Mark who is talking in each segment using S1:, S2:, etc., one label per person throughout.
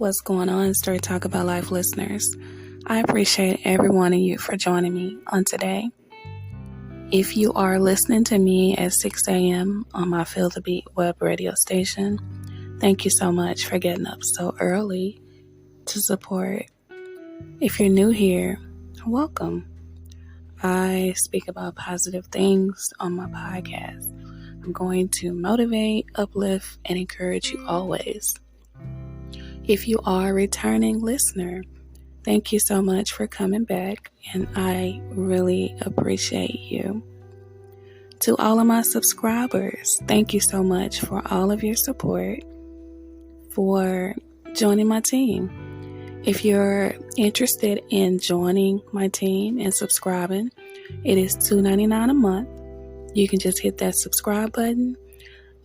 S1: What's going on, Story Talk About Life listeners? I appreciate every one of you for joining me on today. If you are listening to me at 6 a.m. on my Feel the Beat web radio station, thank you so much for getting up so early to support. If you're new here, welcome. I speak about positive things on my podcast. I'm going to motivate, uplift, and encourage you always. If you are a returning listener, thank you so much for coming back, and I really appreciate you. To all of my subscribers, thank you so much for all of your support, for joining my team. If you're interested in joining my team and subscribing, it is $2.99 a month. You can just hit that subscribe button.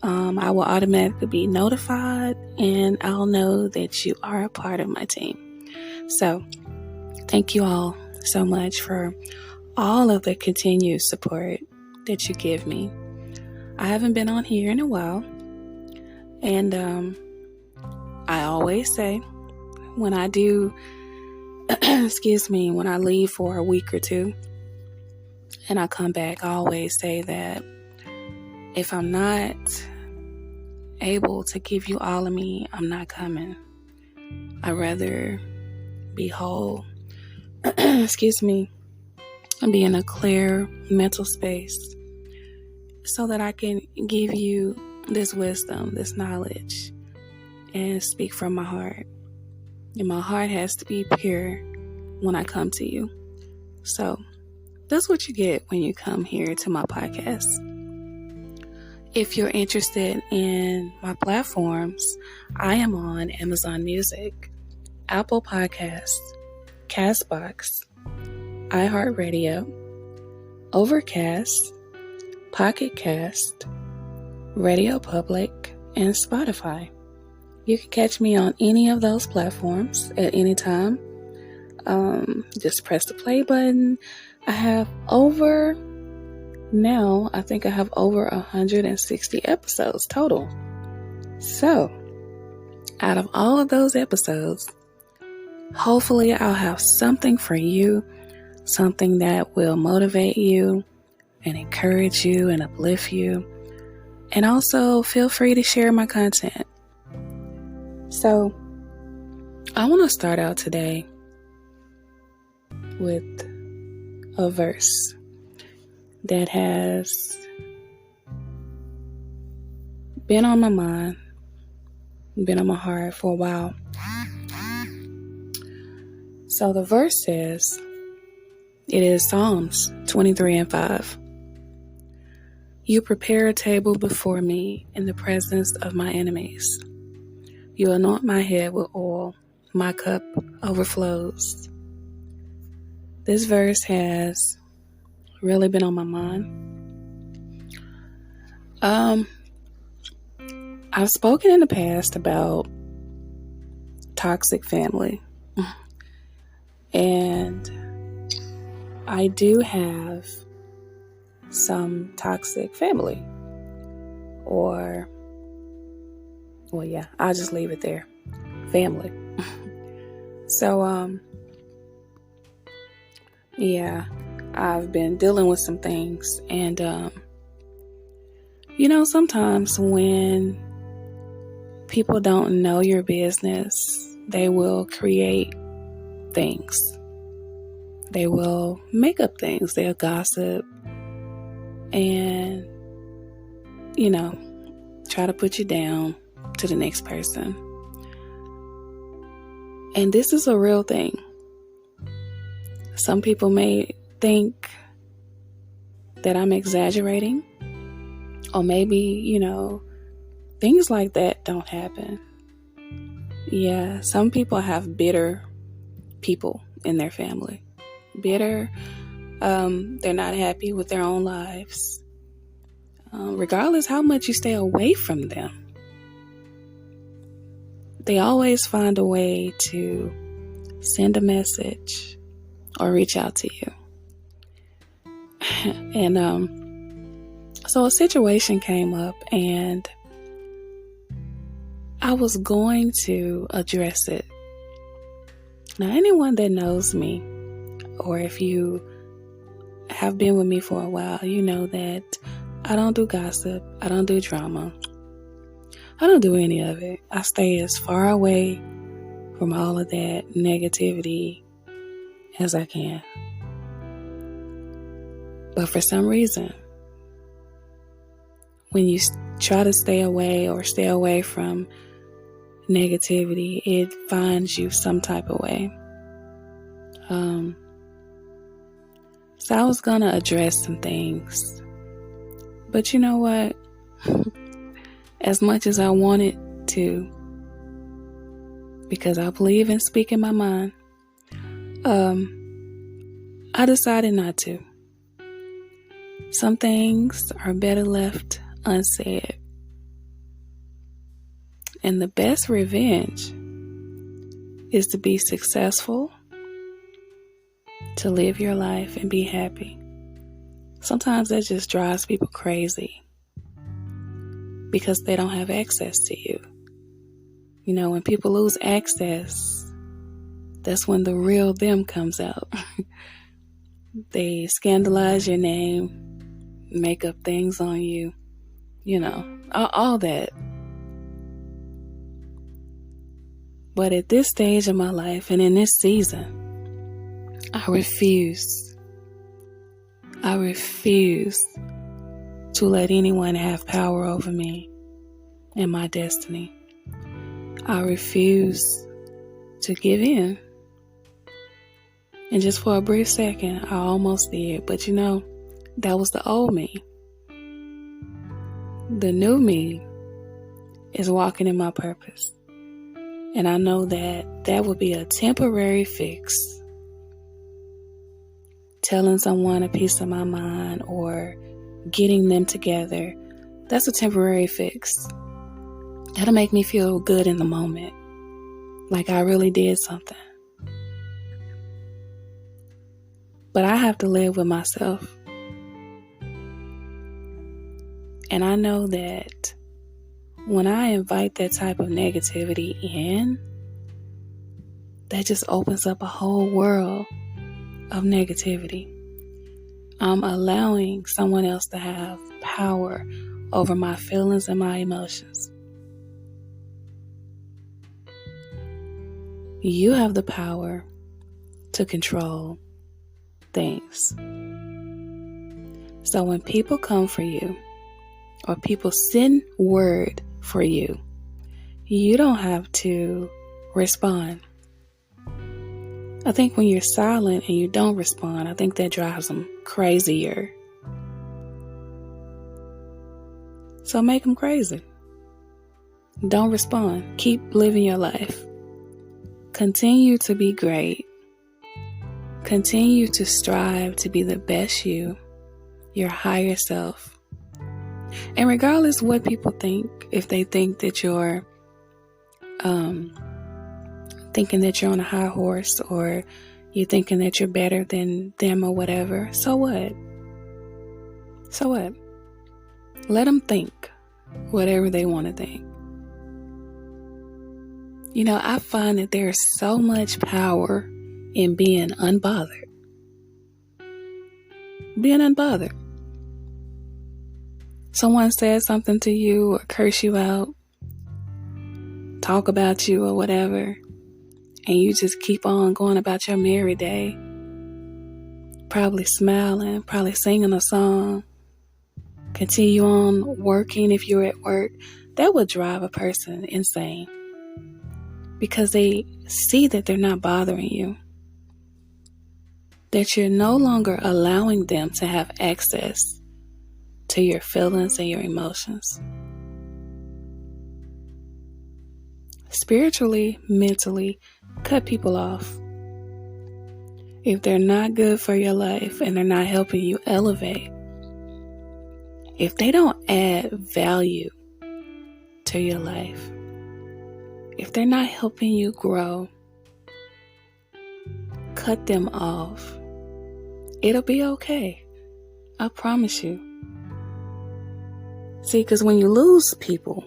S1: I will automatically be notified, and I'll know that you are a part of my team. So, thank you all so much for all of the continued support that you give me. I haven't been on here in a while, and I always say when I do, when I leave for a week or two and I come back, I always say that if I'm not able to give you all of me, I'm not coming. I'd rather be whole, and be in a clear mental space so that I can give you this wisdom, this knowledge, and speak from my heart. And my heart has to be pure when I come to you. So that's what you get when you come here to my podcast. If you're interested in my platforms, I am on Amazon Music, Apple Podcasts, Castbox, iHeartRadio, Overcast, Pocket Cast, Radio Public, and Spotify. You can catch me on any of those platforms at any time. Just press the play button. I think I have over 160 episodes total. So, out of all of those episodes, hopefully I'll have something for you, something that will motivate you and encourage you and uplift you. And also feel free to share my content. So, I want to start out today with a verse that has been on my mind, been on my heart for a while. So the verse says, it is Psalms 23:5. You prepare a table before me in the presence of my enemies. You anoint my head with oil. My cup overflows. This verse has really been on my mind. I've spoken in the past about toxic family. And I do have some toxic family. I'll just leave it there. Family. So, I've been dealing with some things, and sometimes when people don't know your business, they will create things. They will make up things. They'll gossip and, try to put you down to the next person. And this is a real thing. Some people may think that I'm exaggerating, or maybe, things like that don't happen. Yeah, some people have bitter people in their family. Bitter, they're not happy with their own lives. Regardless how much you stay away from them, they always find a way to send a message or reach out to you. And so a situation came up, and I was going to address it Now, anyone that knows me, or if you have been with me for a while, you know that I don't do gossip. I don't do drama. I don't do any of it. I stay as far away from all of that negativity as I can. But for some reason, when you try to stay away from negativity, it finds you some type of way. So I was gonna address some things, but you know what? As much as I wanted to, because I believe in speaking my mind, I decided not to. Some things are better left unsaid. And the best revenge is to be successful, to live your life and be happy. Sometimes that just drives people crazy because they don't have access to you. You know, when people lose access, that's when the real them comes out. They scandalize your name, make up things on you, you know, all that. But at this stage of my life and in this season, I refuse to let anyone have power over me and my destiny. I refuse to give in. And just for a brief second, I almost did. But you know, that was the old me. The new me is walking in my purpose. And I know that that would be a temporary fix. Telling someone a piece of my mind or getting them together, that's a temporary fix. That'll make me feel good in the moment, like I really did something. But I have to live with myself. And I know that when I invite that type of negativity in, that just opens up a whole world of negativity. I'm allowing someone else to have power over my feelings and my emotions. You have the power to control things. So when people come for you or people send word for you, you don't have to respond. I think when you're silent and you don't respond, I think that drives them crazier. So make them crazy. Don't respond. Keep living your life. Continue to be great. Continue to strive to be the best you, your higher self. And regardless what people think, if they think that you're thinking that you're on a high horse, or you're thinking that you're better than them or whatever, so what? So what? Let them think whatever they want to think. You know, I find that there's so much power in being unbothered. Being unbothered. Someone says something to you or curse you out, talk about you or whatever, and you just keep on going about your merry day, probably smiling, probably singing a song, continue on working if you're at work. That would drive a person insane because they see that they're not bothering you, that you're no longer allowing them to have access to your feelings and your emotions. Spiritually, mentally, cut people off. If they're not good for your life and they're not helping you elevate, if they don't add value to your life, if they're not helping you grow, cut them off. It'll be okay. I promise you. See, because when you lose people,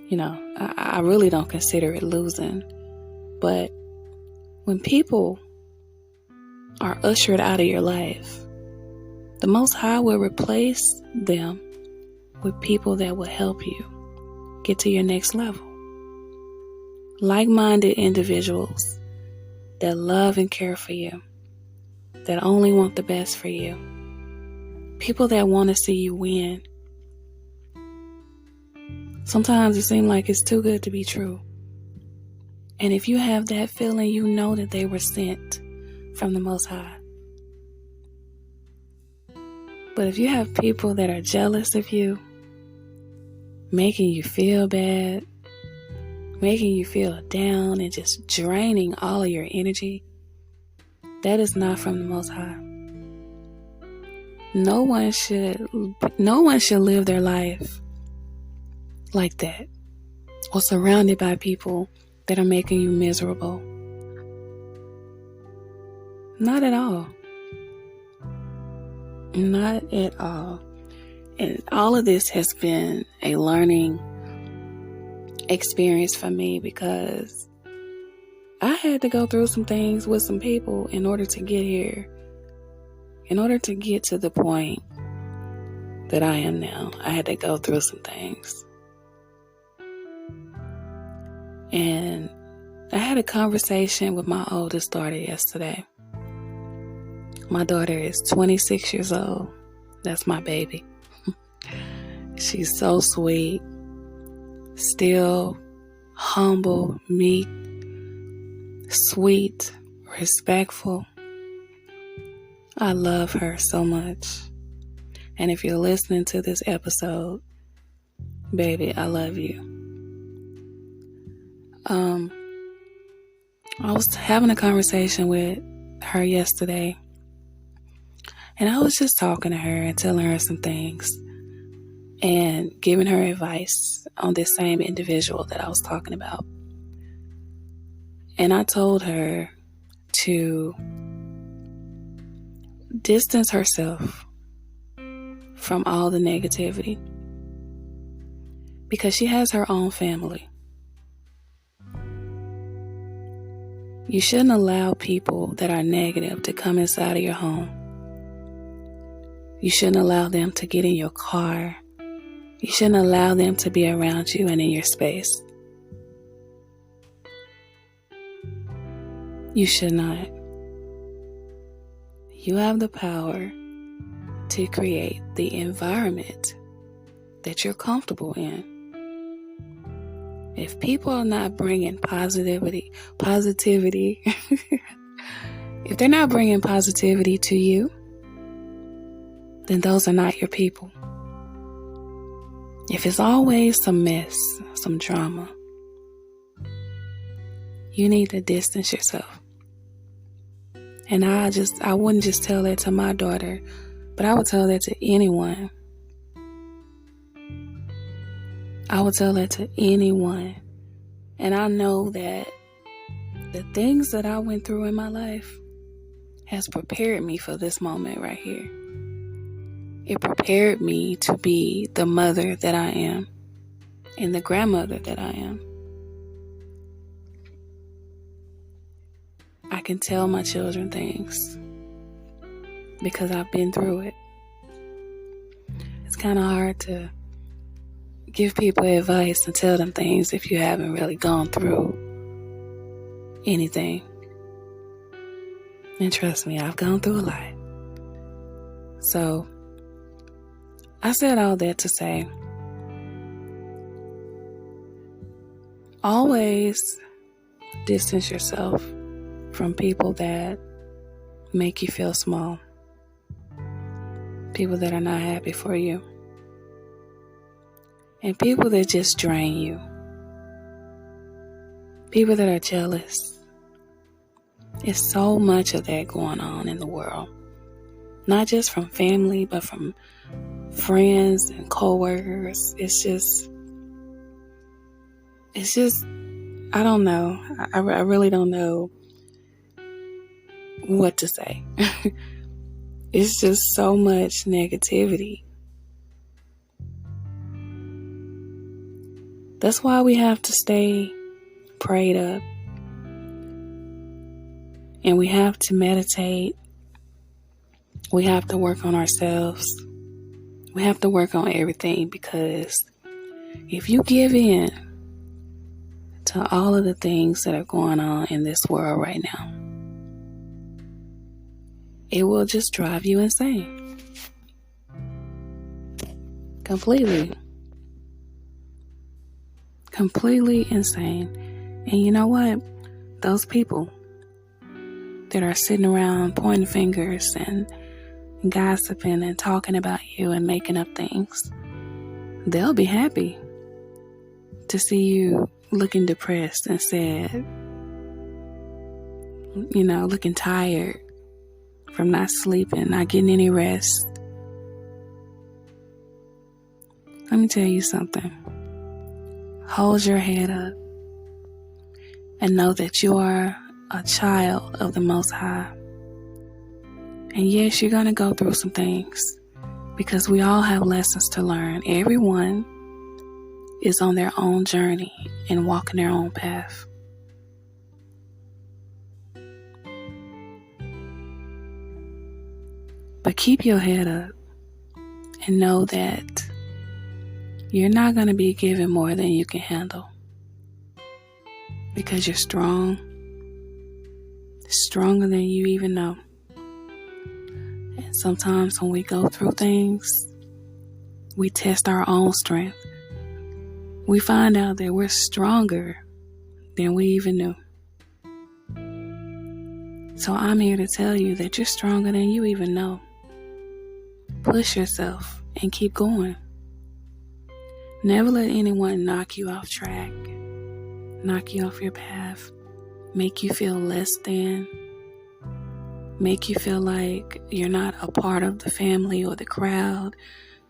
S1: you know, I really don't consider it losing, but When people are ushered out of your life, the Most High will replace them with people that will help you get to your next level. Like-minded individuals that love and care for you, that only want the best for you. People that want to see you win. Sometimes it seems like it's too good to be true. And if you have that feeling, you know that they were sent from the Most High. But if you have people that are jealous of you, making you feel bad, making you feel down, and just draining all of your energy, that is not from the Most High. No one should live their life like that, or surrounded by people that are making you miserable. Not at all. Not at all. And all of this has been a learning experience for me, because I had to go through some things with some people in order to get here, in order to get to the point that I am now. I had to go through some things. And I had a conversation with my oldest daughter yesterday. My daughter is 26 years old. That's my baby. She's so sweet, still humble, meek, sweet, respectful. I love her so much. And if you're listening to this episode, baby, I love you. I was having a conversation with her yesterday, and I was just talking to her and telling her some things and giving her advice on this same individual that I was talking about. And I told her to distance herself from all the negativity, because she has her own family. You shouldn't allow people that are negative to come inside of your home. You shouldn't allow them to get in your car. You shouldn't allow them to be around you and in your space. You should not. You have the power to create the environment that you're comfortable in. If people are not bringing positivity, if they're not bringing positivity to you, then those are not your people. If it's always some mess, some drama, you need to distance yourself. And I wouldn't just tell that to my daughter, but I would tell that to anyone. I would tell that to anyone. And I know that the things that I went through in my life has prepared me for this moment right here. It prepared me to be the mother that I am and the grandmother that I am. I can tell my children things because I've been through it. It's kind of hard to give people advice and tell them things if you haven't really gone through anything. And trust me, I've gone through a lot. So, I said all that to say, always distance yourself from people that make you feel small. People that are not happy for you. And people that just drain you. People that are jealous. It's so much of that going on in the world. Not just from family, but from friends and co-workers. It's just, I don't know. I really don't know what to say. It's just so much negativity. That's why we have to stay prayed up. And we have to meditate. We have to work on ourselves. We have to work on everything, because if you give in to all of the things that are going on in this world right now, it will just drive you insane. Completely insane. And you know what? Those people that are sitting around pointing fingers and gossiping and talking about you and making up things, they'll be happy to see you looking depressed and sad, looking tired from not sleeping, not getting any rest. Let me tell you something. Hold your head up and know that you are a child of the Most High. And yes, you're going to go through some things, because we all have lessons to learn. Everyone is on their own journey and walking their own path. But keep your head up and know that you're not going to be given more than you can handle, because you're strong, stronger than you even know. And sometimes when we go through things, we test our own strength. We find out that we're stronger than we even knew. So I'm here to tell you that you're stronger than you even know. Push yourself and keep going. Never let anyone knock you off track, knock you off your path, make you feel less than, make you feel like you're not a part of the family or the crowd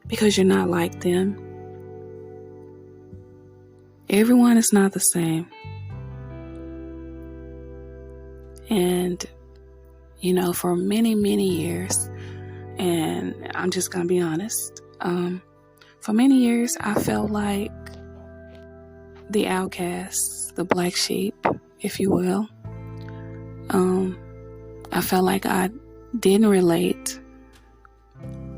S1: because you're not like them. Everyone is not the same. And, for many, many years, and I'm just going to be honest, for many years, I felt like the outcast, the black sheep, if you will. I felt like I didn't relate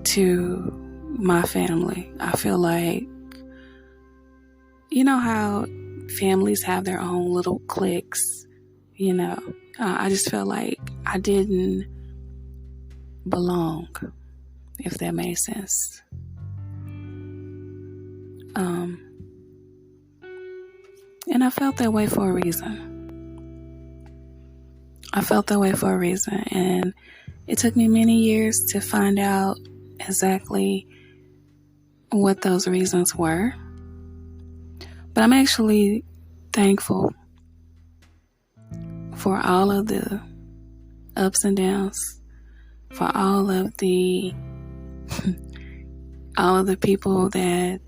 S1: to my family. I feel like, you know how families have their own little cliques, I just felt like I didn't belong, if that made sense. And I felt that way for a reason. And it took me many years to find out exactly what those reasons were. But I'm actually thankful for all of the ups and downs, for all of the people that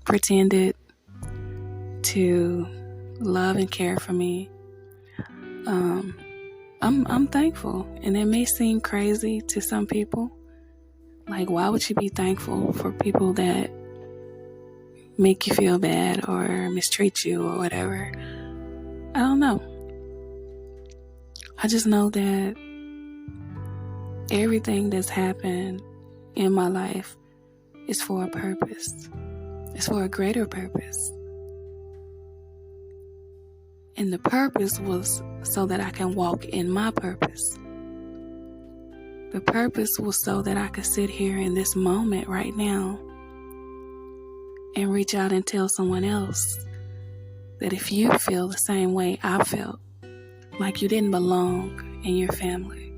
S1: pretended to love and care for me. I'm thankful, and it may seem crazy to some people. Like, why would you be thankful for people that make you feel bad or mistreat you or whatever? I don't know. I just know that everything that's happened in my life is for a purpose. It's for a greater purpose. And the purpose was so that I can walk in my purpose. The purpose was so that I could sit here in this moment right now and reach out and tell someone else that if you feel the same way I felt, like you didn't belong in your family,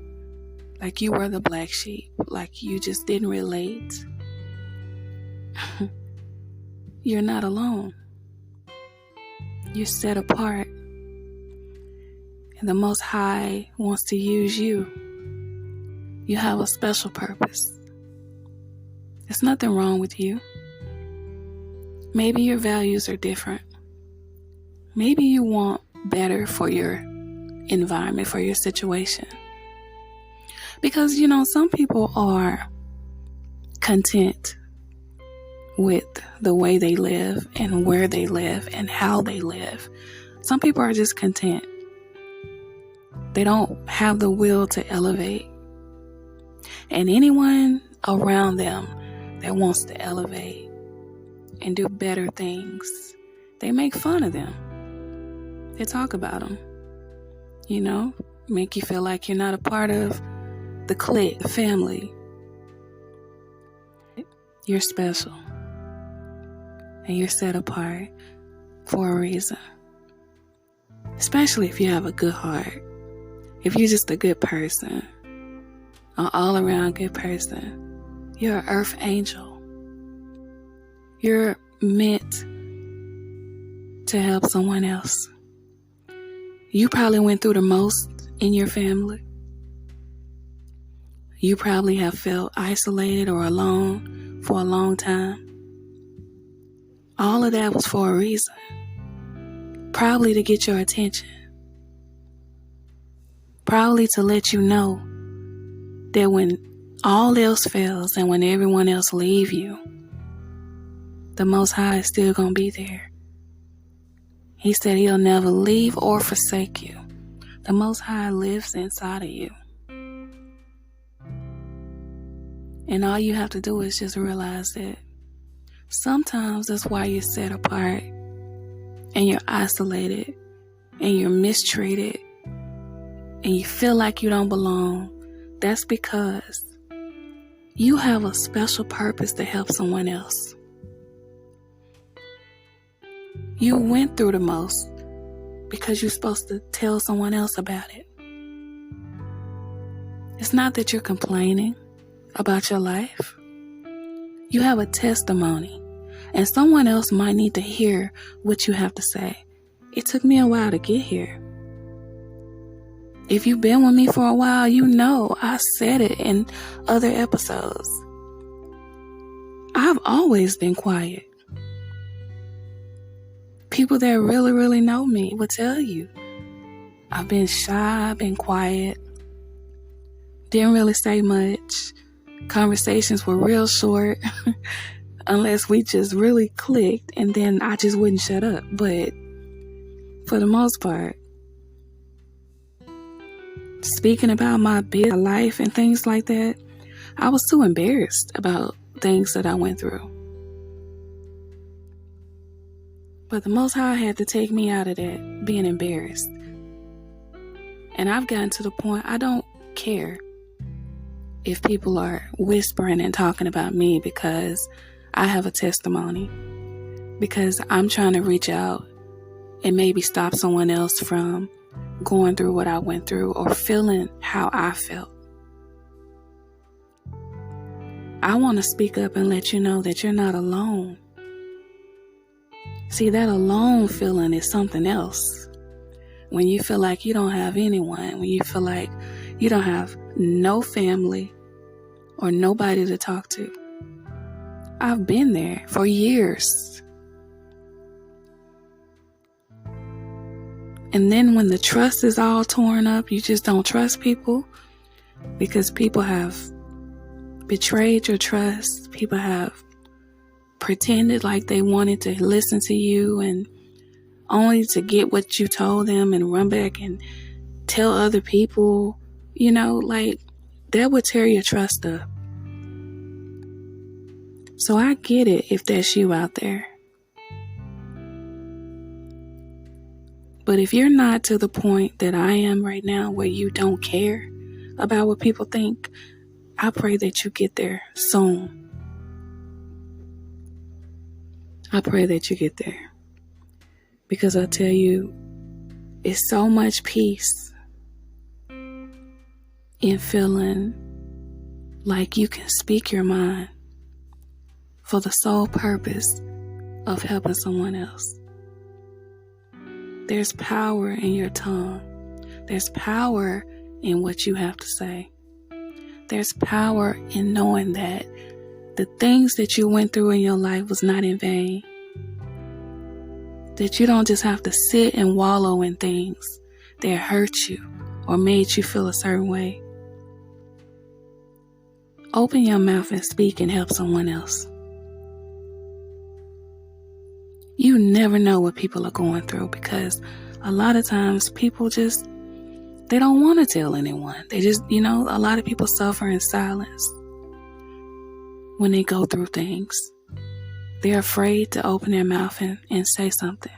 S1: like you were the black sheep, like you just didn't relate, you're not alone. You're set apart. And the Most High wants to use you. You have a special purpose. There's nothing wrong with you. Maybe your values are different. Maybe you want better for your environment, for your situation. Because, some people are content with the way they live and where they live and how they live. Some people are just content. They don't have the will to elevate. And anyone around them that wants to elevate and do better things, they make fun of them. They talk about them. Make you feel like you're not a part of the clique, the family. You're special. And you're set apart for a reason. Especially if you have a good heart. If you're just a good person, an all-around good person, you're an earth angel. You're meant to help someone else. You probably went through the most in your family. You probably have felt isolated or alone for a long time. All of that was for a reason. Probably to get your attention. Probably to let you know that when all else fails and when everyone else leave you, the Most High is still going to be there. He said he'll never leave or forsake you. The Most High lives inside of you. And all you have to do is just realize that sometimes that's why you're set apart and you're isolated and you're mistreated and you feel like you don't belong. That's because you have a special purpose to help someone else. You went through the most because you're supposed to tell someone else about it. It's not that you're complaining about your life. You have a testimony, and someone else might need to hear what you have to say. It took me a while to get here. If you've been with me for a while, you know I said it in other episodes. I've always been quiet. People that really, really know me will tell you. I've been shy, I've been quiet. Didn't really say much. Conversations were real short. Unless we just really clicked and then I just wouldn't shut up. But for the most part, speaking about my big life and things like that, I was too embarrassed about things that I went through. But the Most High had to take me out of that, being embarrassed. And I've gotten to the point I don't care if people are whispering and talking about me because I have a testimony. Because I'm trying to reach out and maybe stop someone else from going through what I went through or feeling how I felt. I want to speak up and let you know that you're not alone. See, that alone feeling is something else. When you feel like you don't have anyone, when you feel like you don't have no family or nobody to talk to. I've been there for years. And then when the trust is all torn up, you just don't trust people because people have betrayed your trust. People have pretended like they wanted to listen to you and only to get what you told them and run back and tell other people, like that would tear your trust up. So I get it if that's you out there. But if you're not to the point that I am right now where you don't care about what people think, I pray that you get there soon. I pray that you get there. Because I tell you, it's so much peace in feeling like you can speak your mind for the sole purpose of helping someone else. There's power in your tongue. There's power in what you have to say. There's power in knowing that the things that you went through in your life was not in vain. That you don't just have to sit and wallow in things that hurt you or made you feel a certain way. Open your mouth and speak and help someone else. You never know what people are going through because a lot of times people just They don't want to tell anyone. They just, a lot of people suffer in silence when they go through things. They're afraid to open their mouth and say something.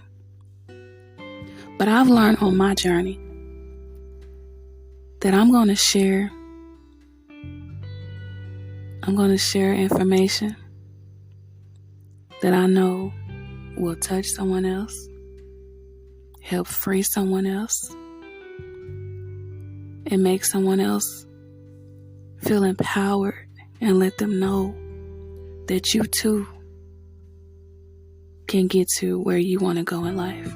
S1: But I've learned on my journey that I'm going to share information that I know will touch someone else, help free someone else, and make someone else feel empowered, and let them know that you too can get to where you want to go in life.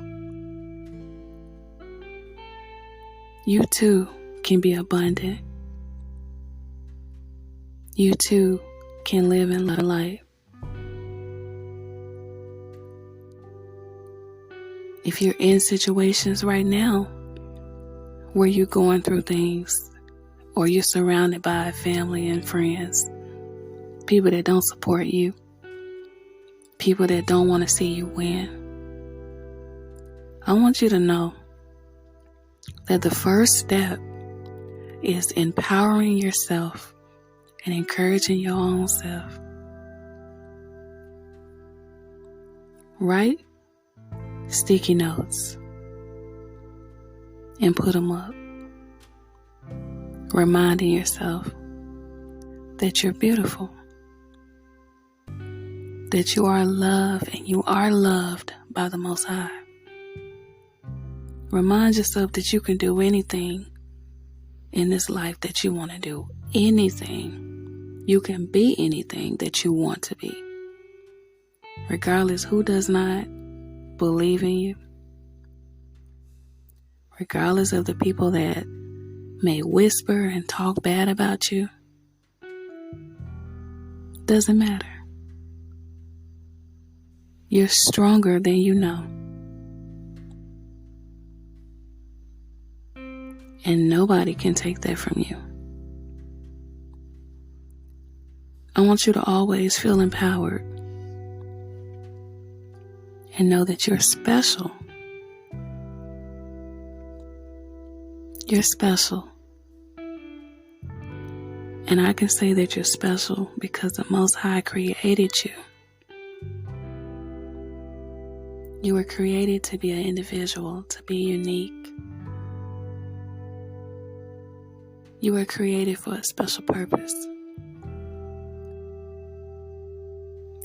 S1: You too can be abundant. You too can live in light. If you're in situations right now where you're going through things, or you're surrounded by family and friends, people that don't support you, people that don't want to see you win, I want you to know that the first step is empowering yourself and encouraging your own self. Write sticky notes and put them up, reminding yourself that you're beautiful, that you are loved, and you are loved by the Most High. Remind yourself that you can do anything in this life that you want to do. Anything. You can be anything that you want to be. Regardless who does not believe in you. Regardless of the people that may whisper and talk bad about you. Doesn't matter. You're stronger than you know. And nobody can take that from you. I want you to always feel empowered and know that you're special. You're special. And I can say that you're special because the Most High created you. You were created to be an individual, to be unique. You were created for a special purpose.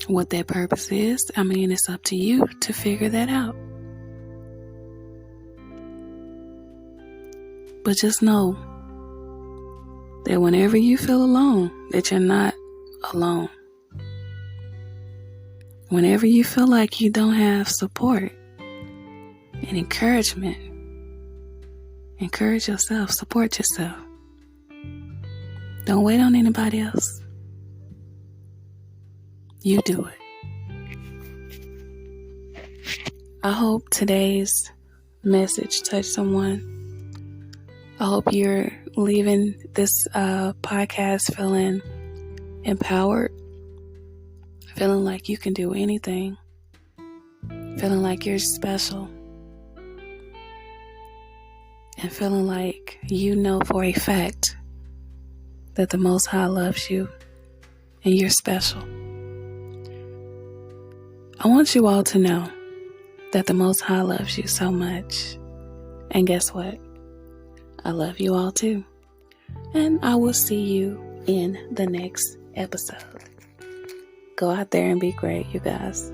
S1: What that purpose is, it's up to you to figure that out. But just know that whenever you feel alone, that you're not alone. Whenever you feel like you don't have support and encouragement, encourage yourself, support yourself. Don't wait on anybody else. You do it. I hope today's message touched someone. I hope you're leaving this podcast feeling empowered, feeling like you can do anything, feeling like you're special, and feeling like you know for a fact that the Most High loves you and you're special. I want you all to know that the Most High loves you so much. And guess what? I love you all too. And I will see you in the next episode. Go out there and be great, you guys.